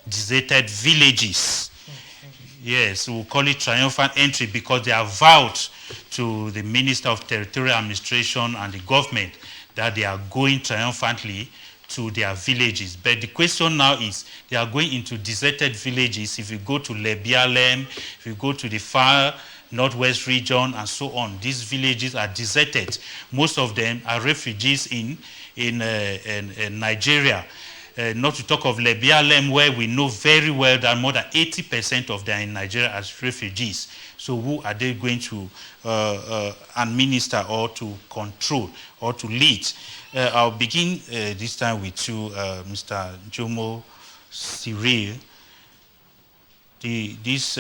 deserted villages. Yes, we'll call it triumphant entry because they are vowed to the Minister of Territorial Administration and the government that they are going triumphantly to their villages. But the question now is, they are going into deserted villages. If you go to Lebialem, if you go to the far northwest region and so on, these villages are deserted. Most of them are refugees in Nigeria. Not to talk of Lebialem, where we know very well that more than 80% of them in Nigeria as refugees. So who are they going to administer or to control or to lead? I'll begin this time with you, Mr. Jomo Cyril. These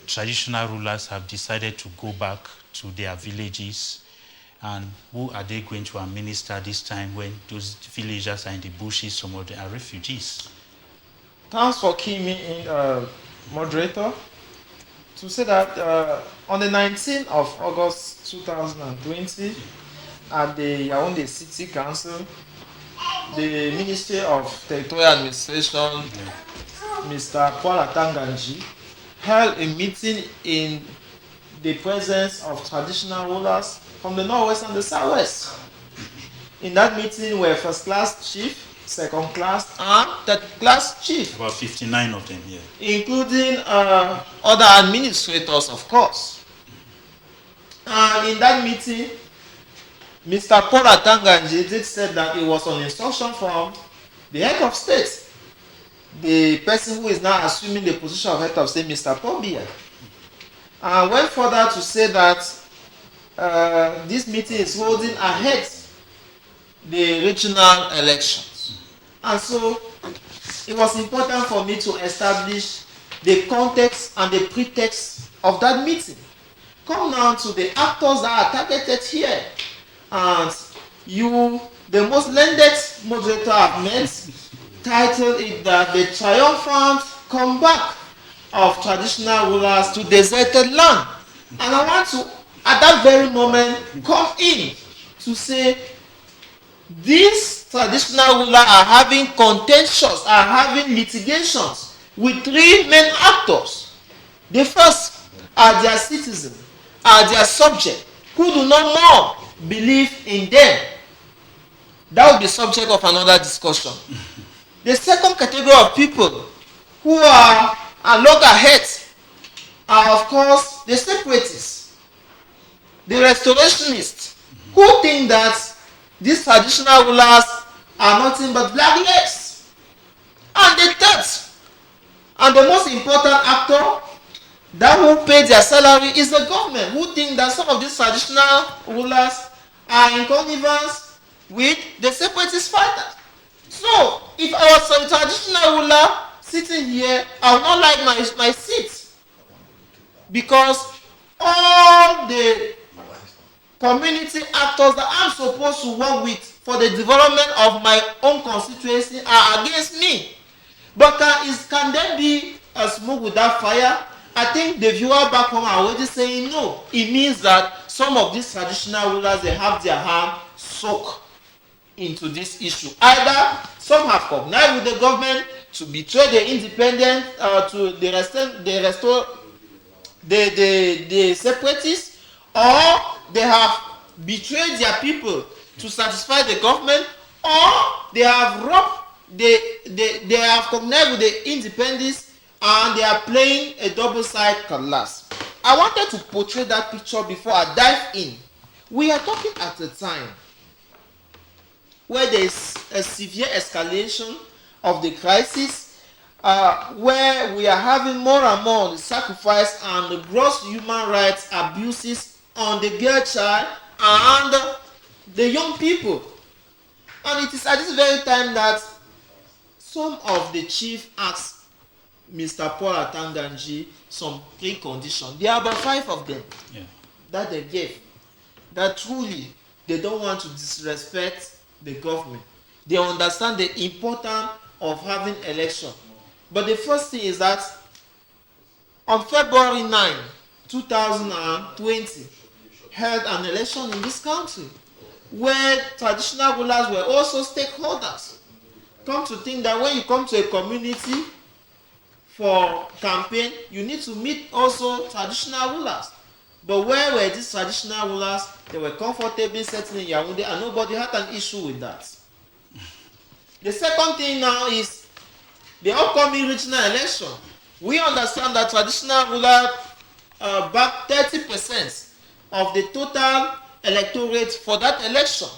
traditional rulers have decided to go back to their villages. And who are they going to administer this time when those villagers are in the bushes, some of them are refugees? Thanks for keying me in, moderator. To say that on the 19th of August 2020, at the Yaoundé City Council, the Ministry of Territorial Administration, Mr. Paul Atanganji, held a meeting in the presence of traditional rulers from the northwest and the southwest. In that meeting were first class chief, second class, and third class chief. About 59 of them here. Including other administrators, of course. And in that meeting, Mr. Paul Atanganji did say that it was on instruction from the head of state, the person who is now assuming the position of head of state, Mr. Paul Biya. And went further to say that this meeting is holding ahead the regional elections. And so it was important for me to establish the context and the pretext of that meeting. Come now to the actors that are targeted here. And you, the most learned moderator I've met, titled it that the triumphant comeback of traditional rulers to deserted land. And I want to, at that very moment, come in to say these traditional rulers are having contentions, are having litigations with three main actors. The first are their citizens, are their subjects, who do not more believe in them. That will be subject of another discussion. The second category of people who are loggerheads are, of course, the separatists, the restorationists, who think that these traditional rulers are nothing but blacklegs. And the third, and the most important actor that who pay their salary is the government, who think that some of these traditional rulers are in connivance with the separatist fighters. So, if I was a traditional ruler sitting here, I would not like my seat, because all the community actors that I'm supposed to work with for the development of my own constituency are against me. But can there be a smoke without fire? I think the viewer back home are already saying no. It means that some of these traditional rulers, they have their hand soaked into this issue. Either some have connived with the government to betray the independent, to the separatists, or they have betrayed their people to satisfy the government, or they have robbed, they have connived with the independents, and they are playing a double-side class. I wanted to portray that picture before I dive in. We are talking at a time where there is a severe escalation of the crisis, where we are having more and more the sacrifice and the gross human rights abuses on the girl child and the young people. And it is at this very time that some of the chief asked Mr. Paul Atanganji some preconditions. There are about 5 of them that they gave. That truly they don't want to disrespect the government. They understand the importance of having election. But the first thing is that on February 9, 2020, held an election in this country where traditional rulers were also stakeholders. Come to think that when you come to a community, for campaign, you need to meet also traditional rulers. But where were these traditional rulers? They were comfortably settling in Yaoundé, and nobody had an issue with that. The second thing now is the upcoming regional election. We understand that traditional rulers back 30% of the total electorate for that election.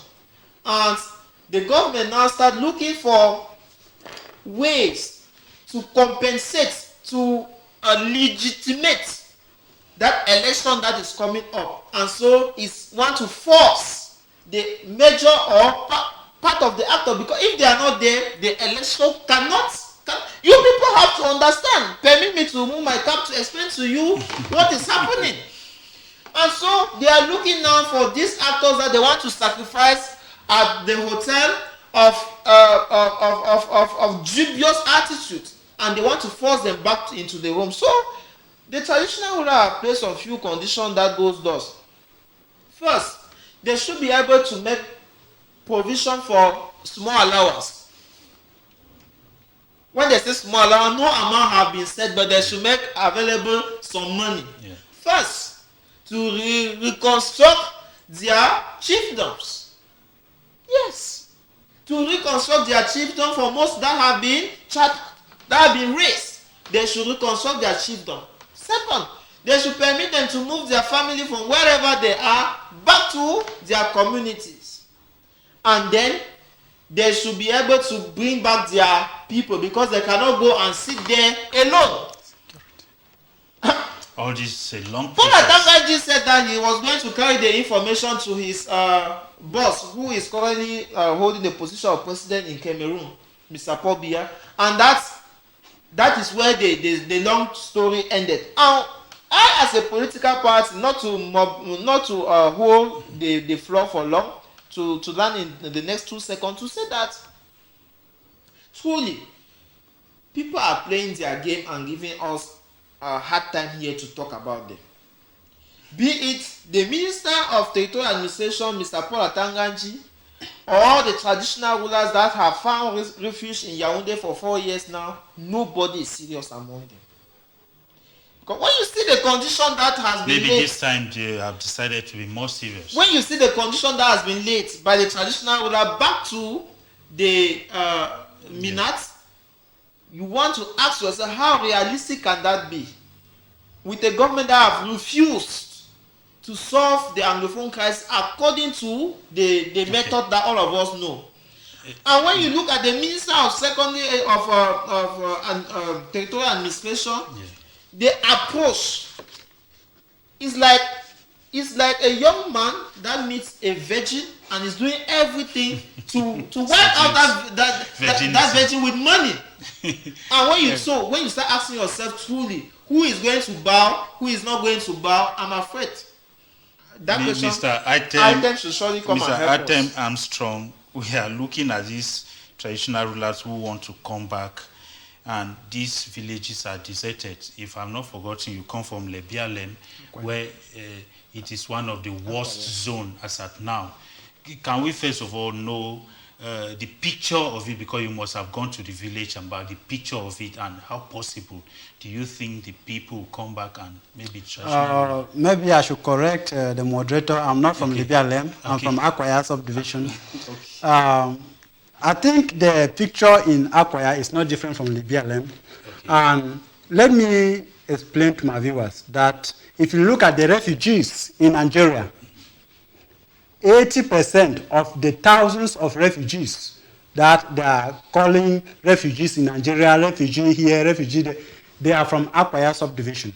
And the government now start looking for ways to compensate, to legitimate that election that is coming up. And so it's want to force the major or part of the actor, because if they are not there, the election cannot. You people have to understand. Permit me to move my cap to explain to you what is happening. And so they are looking now for these actors that they want to sacrifice at the hotel of dubious attitude, and they want to force them back into the room. So the traditional ruler have placed on few conditions that goes thus. First, they should be able to make provision for small allowance. When they say small allowance, no amount have been said, but they should make available some money. Yeah. First, to reconstruct their chiefdoms. Yes. To reconstruct their chiefdom for most that have been raised. They should reconstruct their chiefdom. Second, they should permit them to move their family from wherever they are back to their communities. And then they should be able to bring back their people, because they cannot go and sit there alone. All this is a long process. Paul said that he was going to carry the information to his boss, who is currently holding the position of president in Cameroon, Mr. Paul Biya, and that is where the long story ended. And I, as a political party, not to hold the floor for long, to learn in the next 2 seconds, to say that truly people are playing their game and giving us a hard time here to talk about them. Be it the Minister of Territorial Administration, Mr. Paul Atanganji, or the traditional rulers that have found refuge in Yaoundé for 4 years now, nobody is serious among them. Because when you see the condition that has been maybe this time they have decided to be more serious. When you see the condition that has been laid by the traditional ruler back to the Minats, you want to ask yourself, how realistic can that be? With a government that have refused to solve the Anglophone crisis according to the method that all of us know. And when you look at the Minister of Territorial Administration, the approach is like a young man that meets a virgin and is doing everything to wipe out that virgin with money. And when you start asking yourself truly, who is going to bow, who is not going to bow, I'm afraid that question, Mr. Item should surely come Mr. and help Atem us. Armstrong, we are looking at these traditional rulers who want to come back, and these villages are deserted. If I'm not forgotten, you come from Lebialem, where it is one of the worst zones as at now. Can we first of all know the picture of it, because you must have gone to the village, about the picture of it, and how possible do you think the people will come back and maybe traditional? Maybe I should correct the moderator. I'm not from Libialem. I'm from Akwaya subdivision. I think the picture in Akwaya is not different from Libialem. And let me explain to my viewers that if you look at the refugees in Nigeria, 80% of the thousands of refugees that they are calling refugees in Nigeria, refugee here, refugee there, they are from Akwaya subdivision.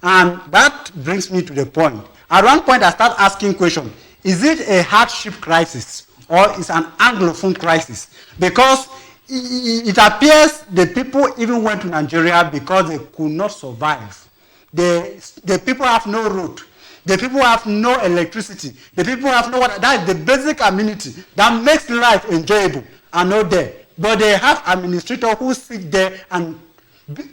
And that brings me to the point. At one point I start asking question, is it a hardship crisis or is an Anglophone crisis? Because it appears the people even went to Nigeria because they could not survive. The people have no road. The people have no electricity. The people have no water. That is the basic amenity that makes life enjoyable are not there. But they have administrators who sit there and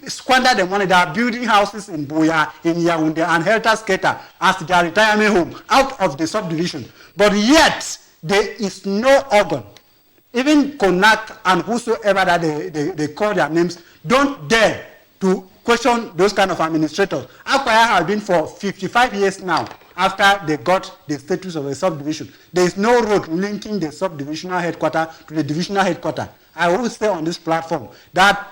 squander the money. They are building houses in Boya, in Yaoundé, and helter-skelter as their retirement home out of the subdivision. But yet, there is no organ. Even Konak and whosoever that they call their names don't dare to question those kind of administrators. Akwaya has been for 55 years now after they got the status of a subdivision. There is no road linking the subdivisional headquarters to the divisional headquarters. I will say on this platform that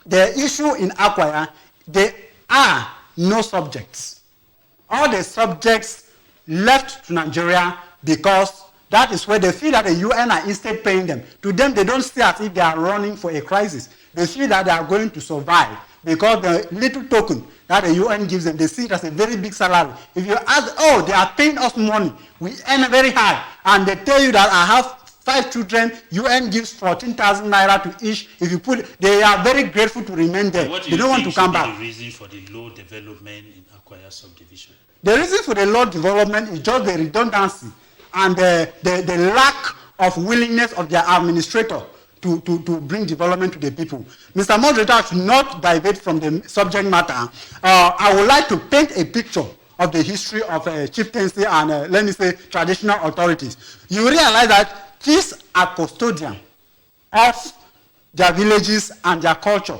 the issue in Akwaya, there are no subjects. All the subjects left to Nigeria because that is where they feel that the UN are instead paying them. To them, they don't see as if they are running for a crisis. They feel that they are going to survive because the little token that the UN gives them, they see it as a very big salary. If you ask, oh, they are paying us money, we earn very high, and they tell you that I have 5 children, UN gives 14,000 naira to each. If you put, they are very grateful to remain there. They don't want to come back. What do you think should be the reason for the low development in Akwaya subdivision? The reason for the low development is just the redundancy and the lack of willingness of their administrator to bring development to the people. Mr. Moderator should not divert from the subject matter. I would like to paint a picture of the history of chieftaincy and, let me say, traditional authorities. You realize that chiefs are custodians of their villages and their culture.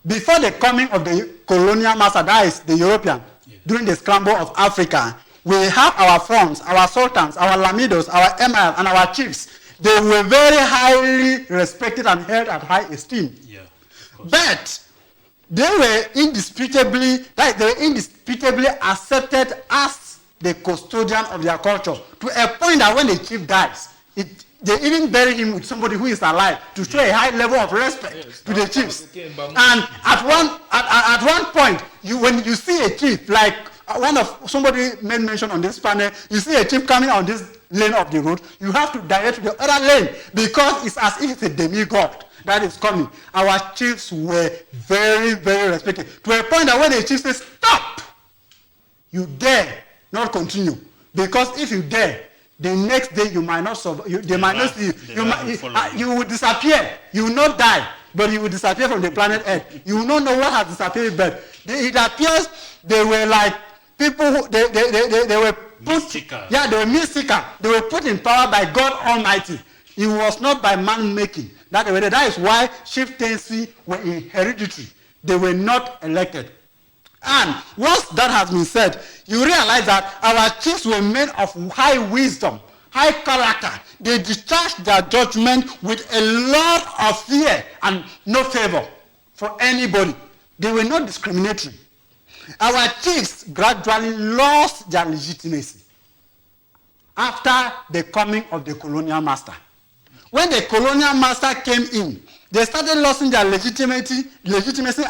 Before the coming of the colonial master, that is the European, during the scramble of Africa, we have our fronts, our sultans, our lamidos, our emirs, and our chiefs. They were very highly respected and held at high esteem. Yeah, but they were indisputably accepted as the custodian of their culture, to a point that when the chief dies, they even bury him with somebody who is alive to show a high level of respect to the chiefs. And at one point, when you see a chief, like somebody made mention on this panel, you see a chief coming on this lane of the road, you have to direct to the other lane because it's as if it's a demigod that is coming. Our chiefs were very, very respected, to a point that when the chief says, stop, you dare not continue. Because if you dare, the next day you might not survive. They might not see you. You will disappear. You will not die, but you will disappear from the planet Earth. You will not know what has disappeared. But it appears they were like people who they were put. Mystical. Yeah, they were mystical. They were put in power by God Almighty. It was not by man making. That is why chieftaincy were hereditary. They were not elected. And once that has been said, you realize that our chiefs were men of high wisdom, high character. They discharged their judgment with a lot of fear and no favor for anybody. They were not discriminatory. Our chiefs gradually lost their legitimacy after the coming of the colonial master. When the colonial master came in, they started losing their legitimacy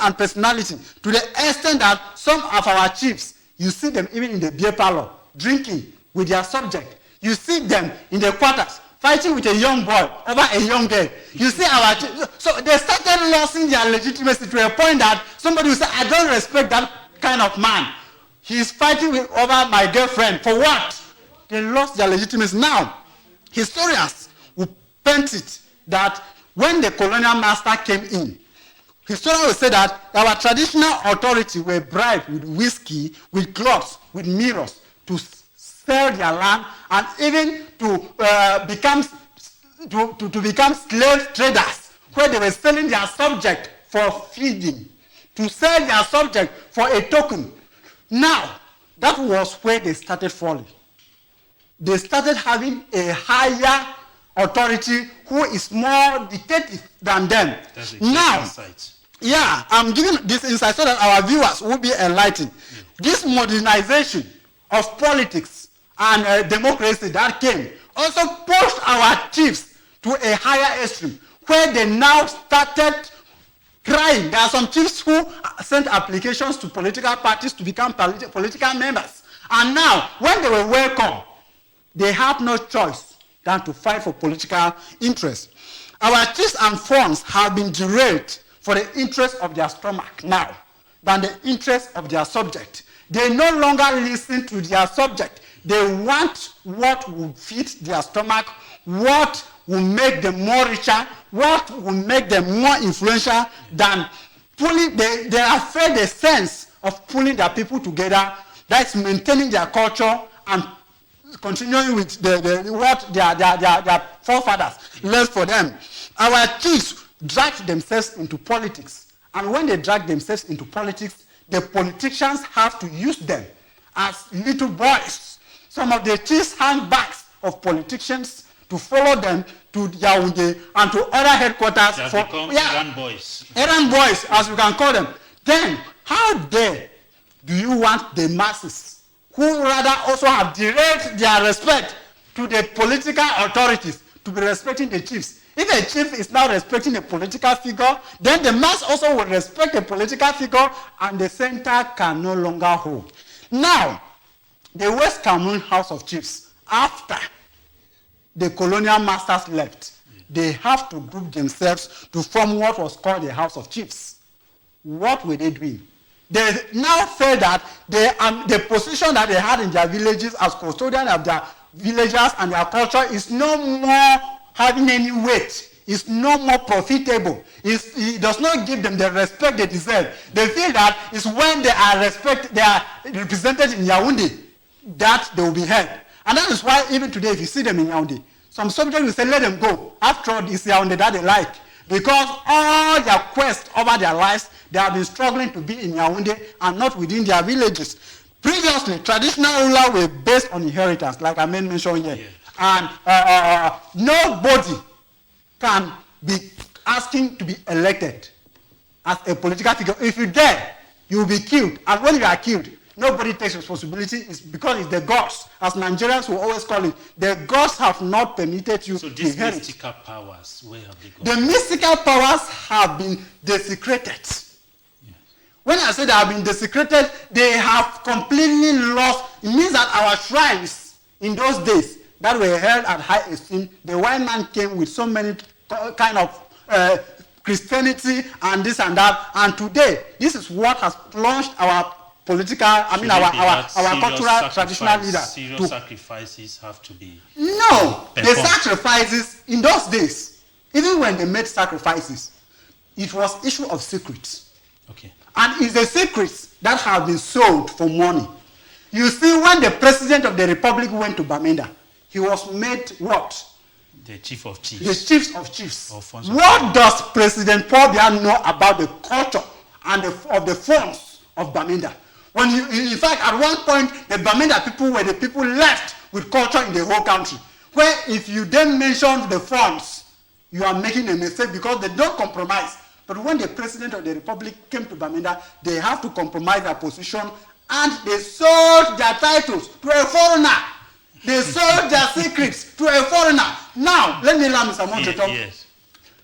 and personality to the extent that some of our chiefs, you see them even in the beer parlor, drinking with their subject. You see them in the quarters, fighting with a young boy over a young girl. You see our chiefs. So they started losing their legitimacy to a point that somebody will say, I don't respect that kind of man. He's fighting over my girlfriend. For what? They lost their legitimacy. Now, historians will paint it that when the colonial master came in, historians will say that our traditional authority were bribed with whiskey, with cloths, with mirrors to sell their land and even to become slave traders, where they were selling their subject for feeding, to sell their subject for a token. Now, that was where they started falling. They started having a higher authority who is more dictative than them. That's a now, insight. Yeah, I'm giving this insight so that our viewers will be enlightened. Yeah. This modernization of politics and democracy that came also pushed our chiefs to a higher extreme, where they now started crying. There are some chiefs who sent applications to political parties to become political members. And now, when they were welcome, they had no choice than to fight for political interests. Our chiefs and funds have been derailed for the interest of their stomach now than the interest of their subject. They no longer listen to their subject. They want what will fit their stomach, what will make them more richer, what will make them more influential than pulling. They are afraid the sense of pulling their people together, that's maintaining their culture and continuing with what their forefathers left for them. Our chiefs dragged themselves into politics And when they drag themselves into politics, the politicians have to use them as little boys. Some of the chiefs hang backs of politicians to follow them to Yaoundé and to other headquarters. They have become errand boys. Errand boys, as we can call them. Then, how dare do you want the masses, who rather also have derailed their respect to the political authorities, to be respecting the chiefs? If a chief is now respecting a political figure, then the mass also will respect a political figure, and the center can no longer hold. Now, the West Cameroon House of Chiefs, after the colonial masters left, they have to group themselves to form what was called the House of Chiefs. What were they doing? They now say that the position that they had in their villages as custodian of their villages and their culture is no more having any weight. It's no more profitable. It does not give them the respect they deserve. They feel that it's when they are represented in Yaoundé that they will be heard. And that is why even today, if you see them in Yaoundé, some subjects will say, let them go. After all, it's Yaoundé that they like. Because all their quest over their lives, they have been struggling to be in Yaoundé and not within their villages. Previously, traditional rulers were based on inheritance, like I made mention here. Yeah. And nobody can be asking to be elected as a political figure. If you dare, you will be killed. And when you are killed, nobody takes responsibility. It's because it's the gods, as Nigerians will always call it. The gods have not permitted you to inherit. So these mystical powers, where have they gone? The mystical powers have been desecrated. Yes. When I say they have been desecrated, they have completely lost. It means that our shrines in those days that were held at high esteem, the white man came with so many kind of Christianity and this and that. And today, this is what has plunged our political, our cultural traditional leaders. Serious sacrifices have to be. No, the sacrifices in those days, even when they made sacrifices, it was issue of secrets. Okay. And it's the secrets that have been sold for money. You see, when the president of the republic went to Bamenda, he was made what? The chief of chiefs. The chief of chiefs. What does President Paul Biya know about the culture and of the forms of Bamenda? When in fact, at one point, the Bamenda people were the people left with culture in the whole country. Where if you then mention the forms, you are making a mistake because they don't compromise. But when the president of the republic came to Bamenda, they have to compromise their position, and they sold their titles to a foreigner. They sold their secrets to a foreigner. Now, let me allow Mr. Monte talk. Yes.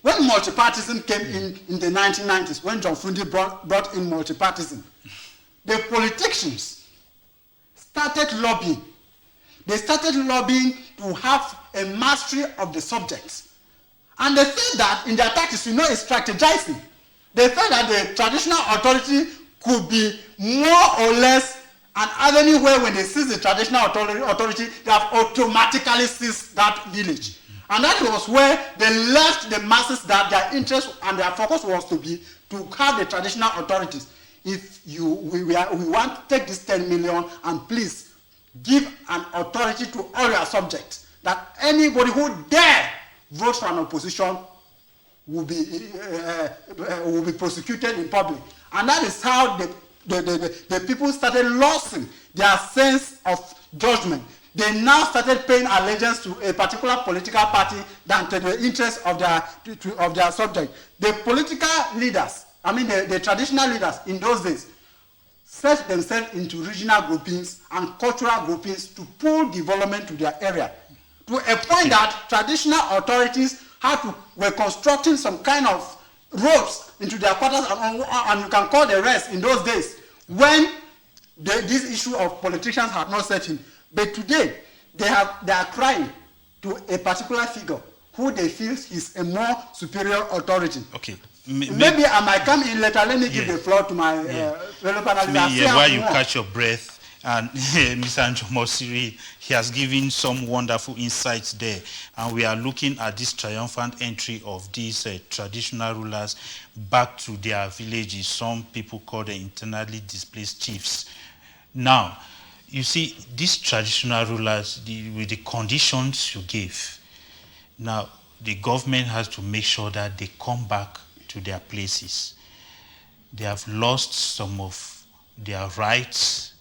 When multipartism came in the 1990s, when John Fundi brought in multipartism, the politicians started lobbying. They started lobbying to have a mastery of the subjects. And they said that in their tactics, it's strategizing. They felt that the traditional authority could be more or less an avenue where when they seize the traditional authority, they have automatically seized that village. And that was where they left the masses that their interest and their focus was to have the traditional authorities. If we want to take this 10 million and please give an authority to all your subjects, that anybody who dare vote for an opposition will be prosecuted in public. And that is how the people started losing their sense of judgment. They now started paying allegiance to a particular political party than to the interests of their subject. The political leaders, the traditional leaders in those days, set themselves into regional groupings and cultural groupings to pull development to their area. To a point that traditional authorities were constructing some kind of roads into their quarters, and you can call the rest in those days when this issue of politicians had not set in. But today, they are crying to a particular figure who they feel is a more superior authority. Okay. Maybe I might come in later. Let me give the floor to my fellow panelists. While you catch your breath, and Mr. Anjomosiri, he has given some wonderful insights there. And we are looking at this triumphant entry of these traditional rulers back to their villages. Some people call them internally displaced chiefs. Now, you see, these traditional rulers, with the conditions you gave, now the government has to make sure that they come back to their places. they have lost some of their rights.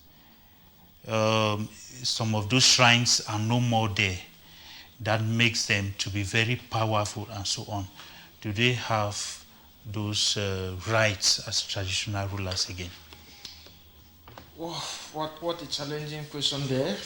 Some of those shrines are no more there. That makes them to be very powerful and so on. Do they have those rights as traditional rulers again? Oh, what a challenging question there.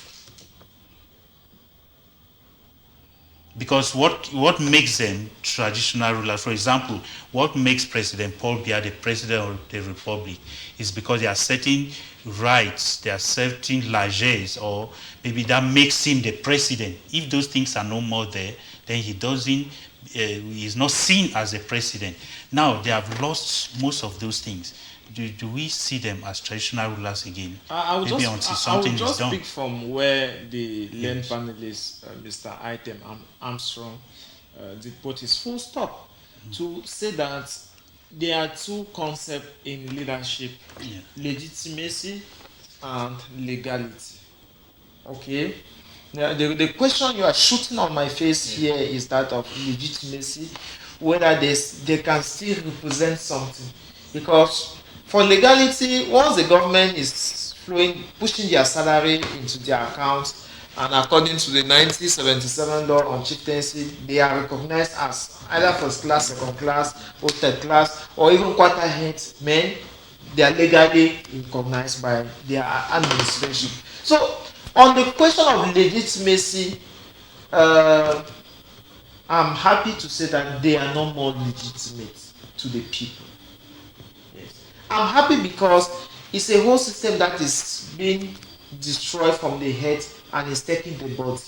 Because what makes them traditional rulers, for example, what makes President Paul Biya the president of the republic is because there are certain rights, there are certain largesse, or maybe that makes him the president. If those things are no more there, then he's not seen as a president. Now they have lost most of those things. Do we see them as traditional rulers again? I will just done. speak from where the learned panelist, Mr. Item Armstrong, did put his full stop to say that there are two concepts in leadership: legitimacy and legality. Okay? Now, the question you are shooting on my face here is that of legitimacy, whether they can still represent something. Because for legality, once the government is pushing their salary into their accounts, and according to the 1977 law on chieftaincy, they are recognized as either first class, second class, or third class, or even quarter head men. They are legally recognized by their administration. So, on the question of legitimacy, I'm happy to say that they are no more legitimate to the people. I'm happy because it's a whole system that is being destroyed from the head and is taking the body.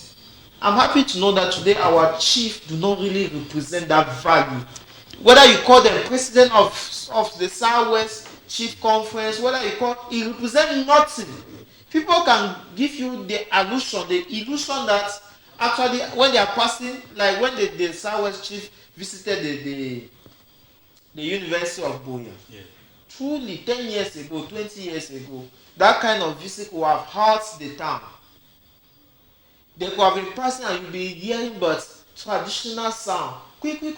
I'm happy to know that today our chief do not really represent that value. Whether you call them president of the Southwest Chief Conference, whether you call it represents nothing. People can give you the illusion that actually when they are passing, like when the Southwest Chief visited the University of Boya. Yeah. Truly, 10 years ago, 20 years ago, that kind of visit would have hurt the town. They could have been passing and you'll be hearing but traditional sound. Quick. Those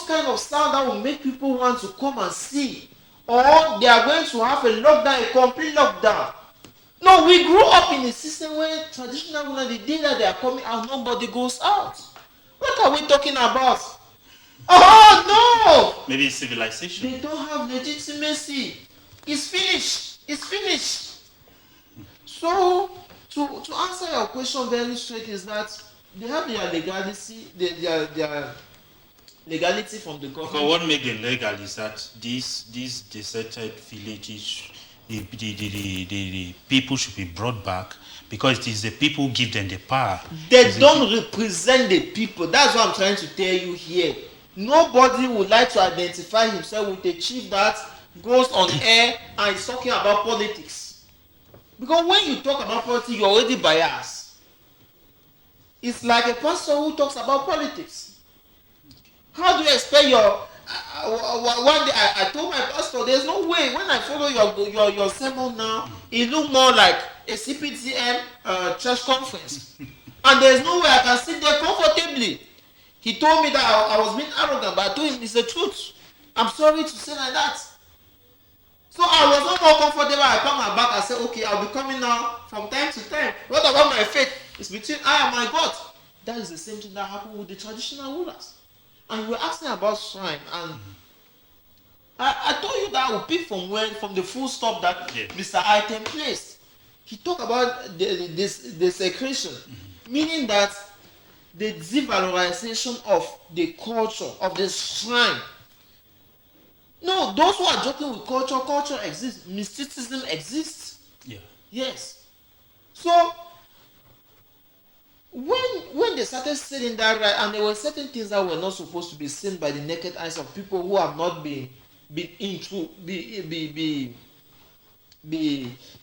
kind of sound that will make people want to come and see. Or they are going to have a lockdown, a complete lockdown. No, we grew up in a system where traditional women, the day that they are coming out, nobody goes out. What are we talking about? Oh no! Maybe civilization. They don't have legitimacy. It's finished. So to answer your question very straight is that they have their legality, their legality from the government. But what makes them legal is that these deserted villages, the people should be brought back because it is the people who give them the power. They don't represent the people. That's what I'm trying to tell you here. Nobody would like to identify himself with a chief that goes on air and is talking about politics. Because when you talk about politics, you're already biased. It's like a pastor who talks about politics. How do you expect your... one day I told my pastor, there's no way when I follow your sermon now, it look more like a CPTM church conference. And there's no way I can sit there comfortably. He told me that I was being arrogant, but I told him it's the truth. I'm sorry to say like that. So I was not more comfortable. I come my back and said, okay, I'll be coming now from time to time. What about my faith? It's between I and my God. That is the same thing that happened with the traditional rulers. And you were asking about shrine, and I told you that I will pick from the full stop that Mr. Item placed. He talked about the desecration, meaning that the devalorization of the culture, of the shrine. No, those who are joking with culture exists. Mysticism exists. Yeah. Yes. So, when they started saying that right, and there were certain things that were not supposed to be seen by the naked eyes of people who have not been into,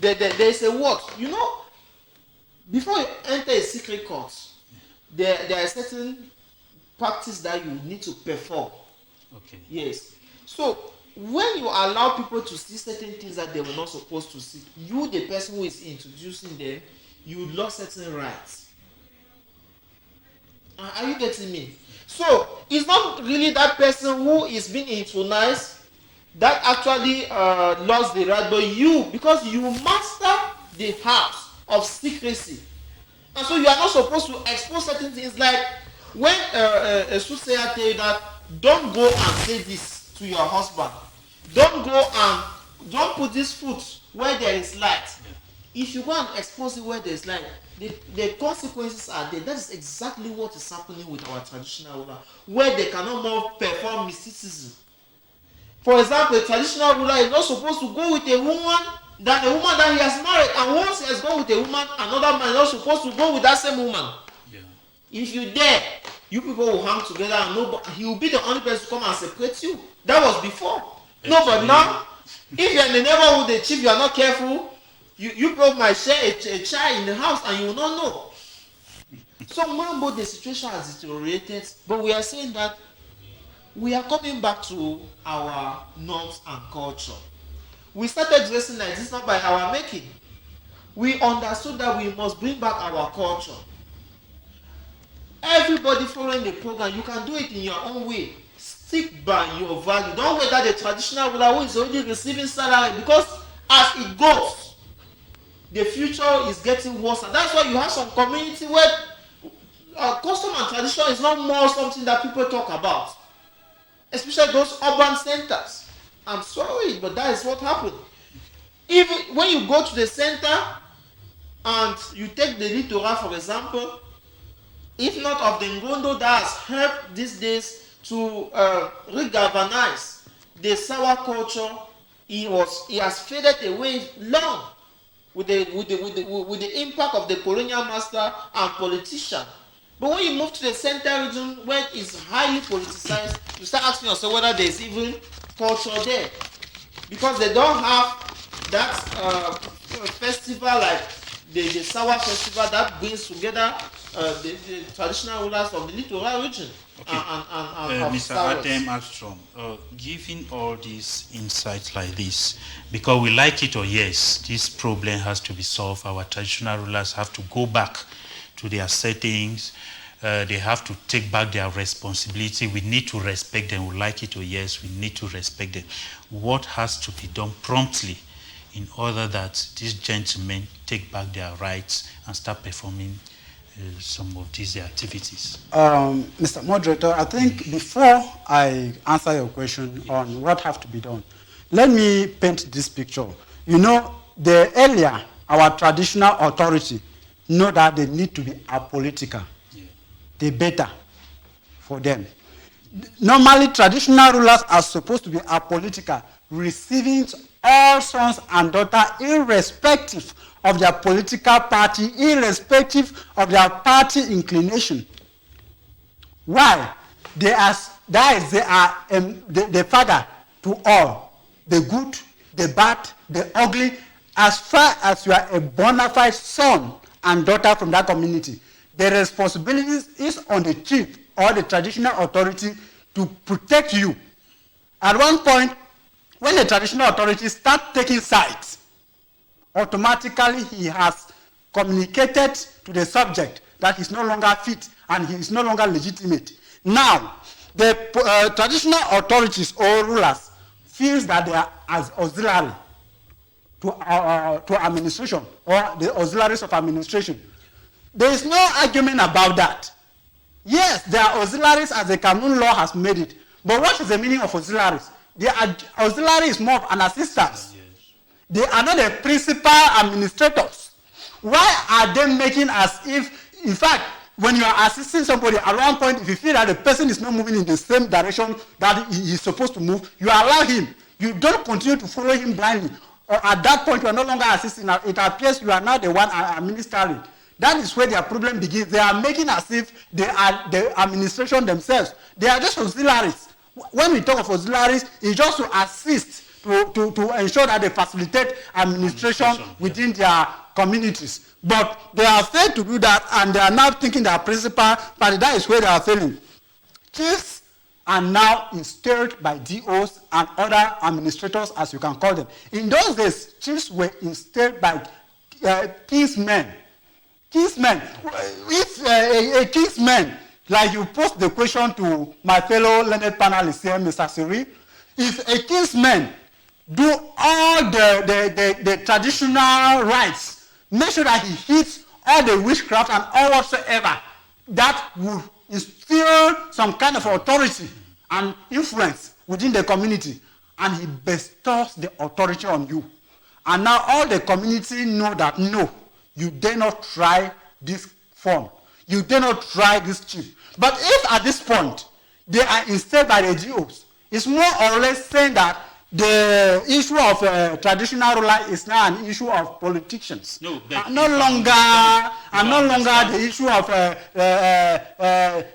there's a word, you know, before you enter a secret court, there are certain practice that you need to perform. Okay. Yes. So when you allow people to see certain things that they were not supposed to see, you, the person who is introducing them, you lost certain rights. Are you getting me? So it's not really that person who is being intronized that actually lost the right, but you, because you master the house of secrecy. And so you are not supposed to expose certain things, like when a soothsayer tell you that don't go and say this to your husband. Don't put this food where there is light. If you go and expose it where there is light, the consequences are there. That is exactly what is happening with our traditional ruler, where they cannot more perform mysticism. For example, a traditional ruler is not supposed to go with a woman that he has married, and once he has gone with a woman, another man is not supposed to go with that same woman. Yeah. If you dare, you people will hang together, and he will be the only person to come and separate you. That was before. No, but now, if you're in the neighborhood, the chief, you are not careful, you probably might share a child in the house and you will not know. So Mambo, the situation has deteriorated, but we are saying that we are coming back to our norms and culture. We started dressing like this not by our making. We understood that we must bring back our culture. Everybody following the program, you can do it in your own way. Stick by your value. Don't wait that the traditional ruler who is already receiving salary, because as it goes, the future is getting worse. And that's why you have some community where custom and tradition is not more something that people talk about. Especially those urban centers. I'm sorry, but that is what happened. Even when you go to the center and you take the littoral, for example, if not of the Ngondo that has helped these days to regalvanize the Sawa culture, he has faded away long with the impact of the colonial master and politician. But when you move to the center region where it's highly politicized, you start asking yourself whether there is even culture there, because they don't have that festival like the Sawa festival that brings together the traditional rulers of the littoral region. Okay. And Mr. Adam Armstrong, given all these insights like this, because we like it or yes, this problem has to be solved. Our traditional rulers have to go back to their settings. They have to take back their responsibility. We need to respect them. We like it or yes, we need to respect them. What has to be done promptly in order that these gentlemen take back their rights and start performing some of these activities? Mr. Moderator, I think before I answer your question on what has to be done, let me paint this picture. You know, the earlier our traditional authority know that they need to be apolitical. Yeah. The better for them. Normally, traditional rulers are supposed to be apolitical, receiving all sons and daughters irrespective of their political party, irrespective of their party inclination. Why? They are the father to all, the good, the bad, the ugly, as far as you are a bona fide son and daughter from that community. The responsibility is on the chief or the traditional authority to protect you. At one point, when the traditional authority start taking sides, automatically he has communicated to the subject that he's no longer fit and he is no longer legitimate. Now, the traditional authorities or rulers feel that they are as auxiliary to administration or the auxiliaries of administration. There is no argument about that. Yes, they are auxiliaries as the Cameroon law has made it. But what is the meaning of auxiliaries? The auxiliary is more of an assistance. Yes. They are not the principal administrators. Why are they making as if, in fact, when you are assisting somebody, at one point, if you feel that the person is not moving in the same direction that he is supposed to move, you allow him. You don't continue to follow him blindly. Or at that point, you are no longer assisting. It appears you are now the one administering. That is where their problem begins. They are making as if they are the administration themselves. They are just auxiliaries. When we talk of auxiliaries, it's just to assist, to ensure that they facilitate administration within their communities. But they are failed to do that, and they are now thinking their principal party. That is where they are failing. Chiefs are now installed by DOs and other administrators, as you can call them. In those days, chiefs were installed by kingsmen. Kingsmen. If a kingsman like you posed the question to my fellow learned panelists here, Mr. Siri, if a kinsman do all the traditional rites, make sure that he hits all the witchcraft and all whatsoever that would instill some kind of authority and influence within the community, and he bestows the authority on you. And now all the community know that no, you dare not try this form. You dare not try this chief. But if at this point they are instilled by the GOs, it's more or less saying that the issue of traditional ruler is now an issue of politicians. No, no longer the issue of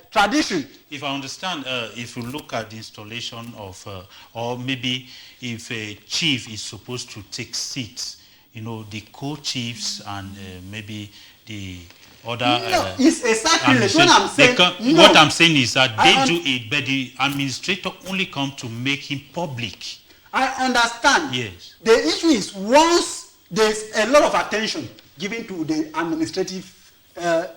tradition. If I understand, if you look at the installation of, or maybe if a chief is supposed to take seats, the co-chiefs and maybe the other... No, it's a sacrilege. What I'm saying... What I'm saying is that they do it, but the administrator only come to make him public. I understand. Yes. The issue is once there's a lot of attention given to the administrative, the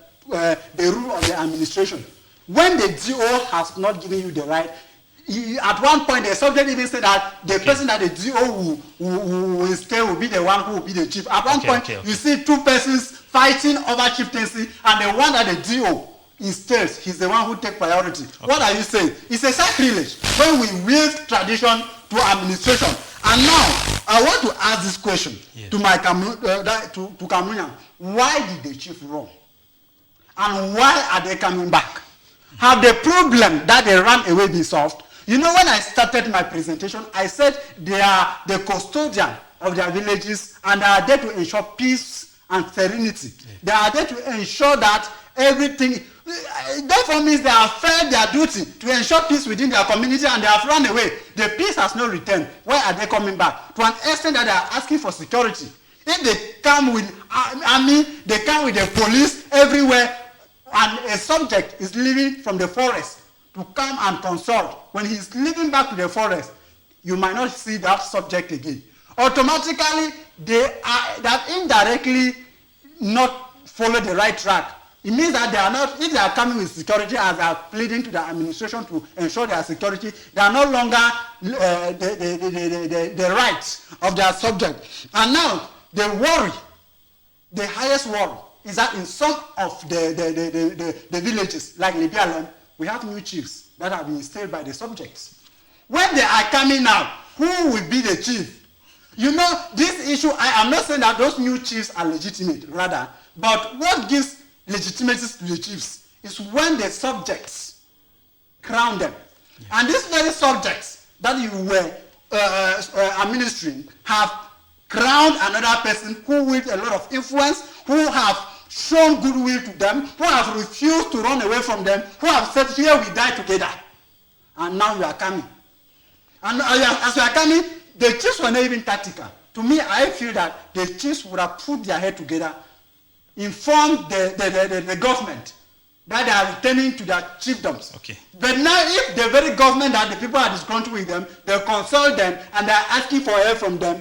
rule of the administration, when the GO has not given you the right, at one point the subject even said that the person that the GO will instead will be the one who will be the chief. At one point, you see two persons fighting over chieftaincy, and the one that the GO instead, he's the one who takes priority. Okay. What are you saying? It's a sacrilege when we wield tradition to administration. And now, I want to ask this question to my to Cameroonian. Why did the chief run? And why are they coming back? Have the problem that they ran away been solved? When I started my presentation, I said they are the custodian of their villages and they are there to ensure peace and serenity. They are there to ensure that everything... Therefore means they have failed their duty to ensure peace within their community and they have run away. The peace has not returned. Why are they coming back? To an extent that they are asking for security. If they come with army, they come with the police everywhere, and a subject is leaving from the forest to come and consult. When he's leaving back to the forest, you might not see that subject again. Automatically, that indirectly not follow the right track. It means that they are not, if they are coming with security as they are pleading to the administration to ensure their security, they are no longer the rights of their subject. And now, the worry, the highest worry, is that in some of the villages, like Libya, we have new chiefs that have been installed by the subjects. When they are coming now, who will be the chief? This issue, I am not saying that those new chiefs are legitimate, rather, but what gives legitimacy to the chiefs is when the subjects crown them. And these very subjects that you were administering have crowned another person who with a lot of influence, who have shown goodwill to them, who have refused to run away from them, who have said, here we die together. And now you are coming. And as you are coming, the chiefs were not even tactical. To me, I feel that the chiefs would have put their head together, informed the government that they are returning to their chiefdoms. Okay. But now if the very government that the people are disgruntled with them, they consult them and they are asking for help from them,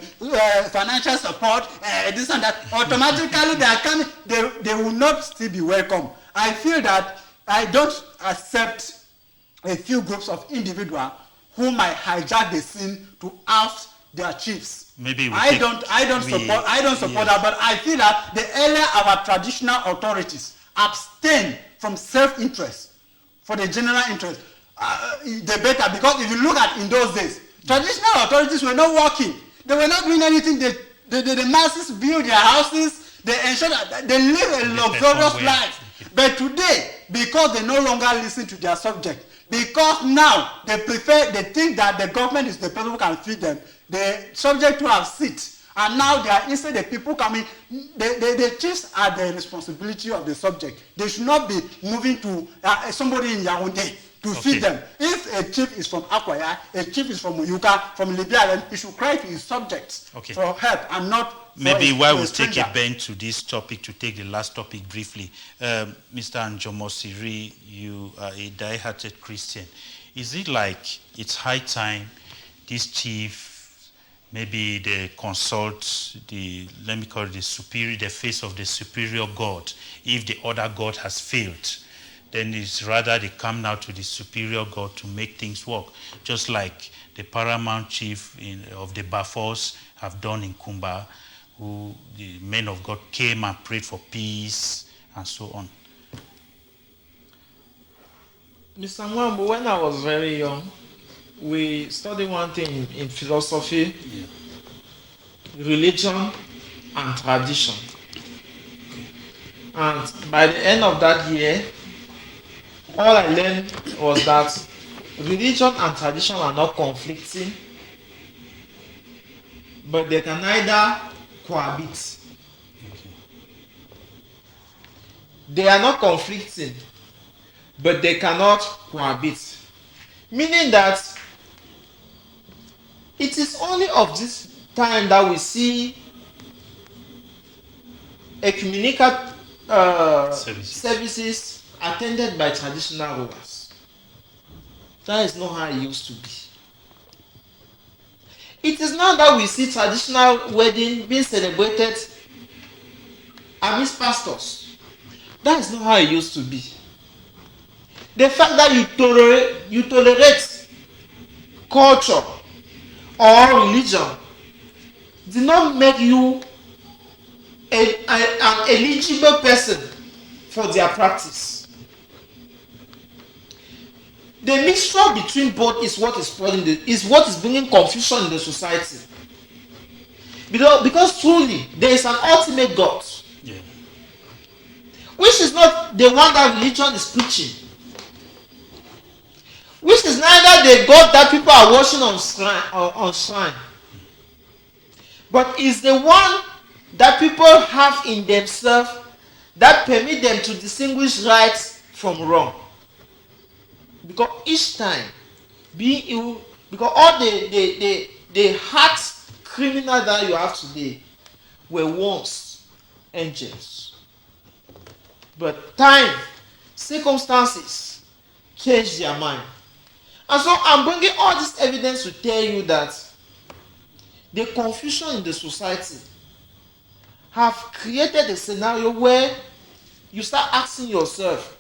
financial support, this and that, automatically they are coming, they will not still be welcome. I feel that I don't accept a few groups of individuals who might hijack the scene to oust their chiefs. Maybe I don't support that, but I feel that the earlier our traditional authorities abstain from self-interest for the general interest, the better. Because if you look at in those days, traditional authorities were not working. They were not doing anything. The masses build their houses. They ensure that they live a luxurious life. But today, because they no longer listen to their subject, because now they think that the government is the person who can feed them, the subject to have seats. And now they are instead the people coming, the chiefs are the responsibility of the subject. They should not be moving to somebody in Yaoundé to feed them. If a chief is from Akwaya, a chief is from Uyuka, from Libya, then he should cry to his subjects for help and not maybe while we take a bend to this topic, to take the last topic briefly. Mr. Njomosiri, you are a die-hearted Christian. Is it like it's high time this chief, maybe they consult let me call it the face of the superior God, if the other God has failed, then it's rather they come now to the superior God to make things work, just like the paramount chief of the Bafors have done in Kumba, who the men of God came and prayed for peace and so on. Mr. Mwambo, when I was very young, we studied one thing in philosophy, religion and tradition. And by the end of that year, all I learned was that religion and tradition are not conflicting, but they can neither cohabit. They are not conflicting, but they cannot cohabit. Meaning that it is only of this time that we see ecumenical services attended by traditional rulers. That is not how it used to be. It is now that we see traditional wedding being celebrated amidst pastors. That is not how it used to be. The fact that you tolerate culture or religion did not make you an eligible person for their practice. The mixture between both is what is bringing confusion in the society. Because truly there is an ultimate God, which is not the one that religion is preaching, which is neither the God that people are worshiping on shrine, but is the one that people have in themselves that permit them to distinguish right from wrong. Because each time, because all the heart criminal that you have today were once angels. But time, circumstances changed their mind. And so I'm bringing all this evidence to tell you that the confusion in the society have created a scenario where you start asking yourself,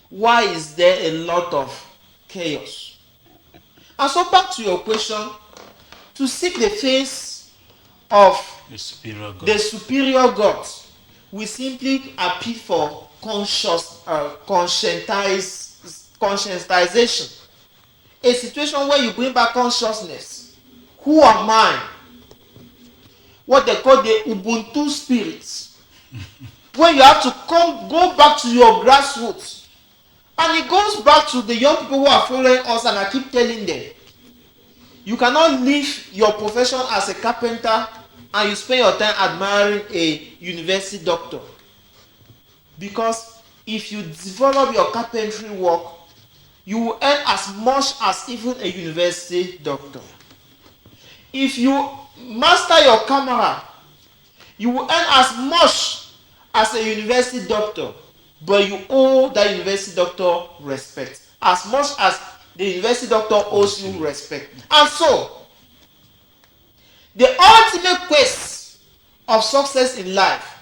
why is there a lot of chaos? And so back to your question, to seek the face of the superior God, we simply appeal for conscientization. A situation where you bring back consciousness. Who am I? What they call the Ubuntu spirits. When you have to go back to your grassroots. And it goes back to the young people who are following us, and I keep telling them, you cannot leave your profession as a carpenter and you spend your time admiring a university doctor. Because if you develop your carpentry work, you will earn as much as even a university doctor. If you master your camera, you will earn as much as a university doctor, but you owe that university doctor respect as much as the university doctor owes you respect. And so, the ultimate quest of success in life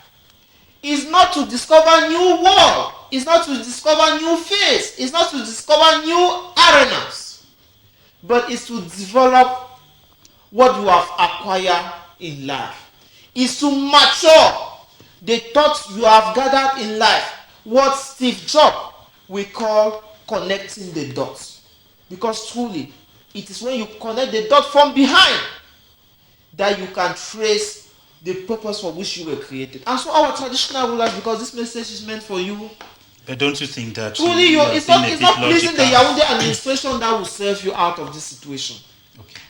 is not to discover new world, is not to discover new face, is not to discover new arenas, but is to develop what you have acquired in life. Is to mature the thoughts you have gathered in life. What Steve Jobs we call connecting the dots. Because truly, it is when you connect the dots from behind that you can trace the purpose for which you were created. And so our traditional rulers, because this message is meant for you. But don't you think that truly it's not pleasing the Yaoundé administration that will serve you out of this situation. Okay.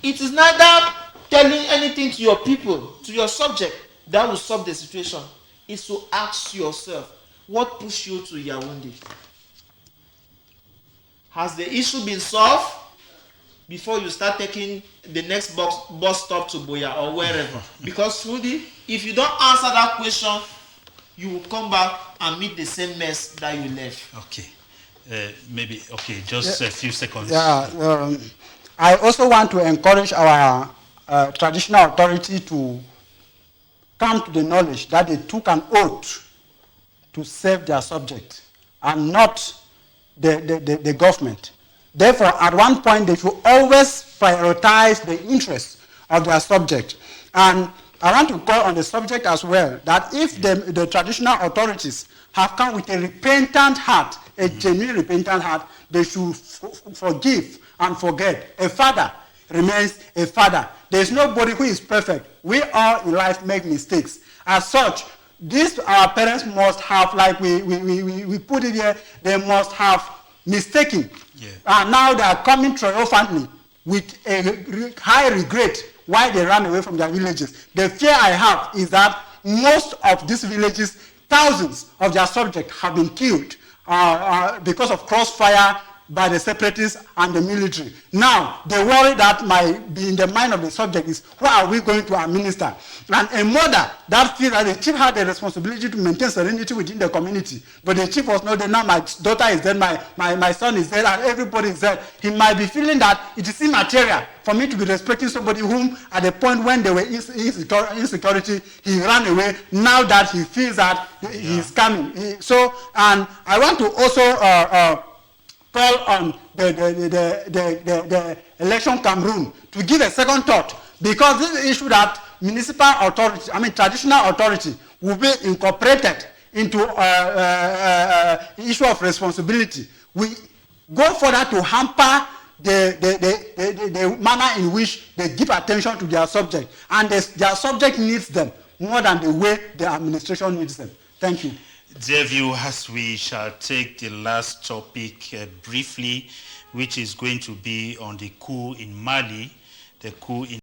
It is neither telling anything to your people, to your subject, that will solve the situation. It's to ask yourself, what pushed you to Yaoundé? Has the issue been solved before you start taking the next bus stop to Boya or wherever? Because truly, if you don't answer that question, you will come back and meet the same mess that you left. Okay. Just a few seconds. I also want to encourage our traditional authority to come to the knowledge that they took an oath to serve their subject and not the government. Therefore, at one point, they should always prioritize the interests of their subject. And I want to call on the subject as well, that if the traditional authorities have come with a repentant heart, a genuine repentant heart, they should forgive and forget. A father remains a father. There is nobody who is perfect. We all in life make mistakes. As such, these our parents must have, like we put it here, they must have mistaken. Yeah. And now they are coming triumphantly with a high regret why they ran away from their villages. The fear I have is that most of these villages, thousands of their subjects have been killed because of crossfire by the separatists and the military. Now, the worry that might be in the mind of the subject is, what are we going to administer? And a mother that feels that the chief had the responsibility to maintain serenity within the community, but the chief was not there. Now my daughter is there, my son is there, and everybody is there. He might be feeling that it is immaterial for me to be respecting somebody whom, at the point when they were insecurity, he ran away. Now that he feels that he is coming. And I want to also call on the election Cameroon to give a second thought, because this is the issue that municipal authority, traditional authority, will be incorporated into issue of responsibility. We go further to hamper the manner in which they give attention to their subject, and their subject needs them more than the way the administration needs them. Thank you. Dear viewers, we shall take the last topic briefly, which is going to be on the coup in Mali, the coup in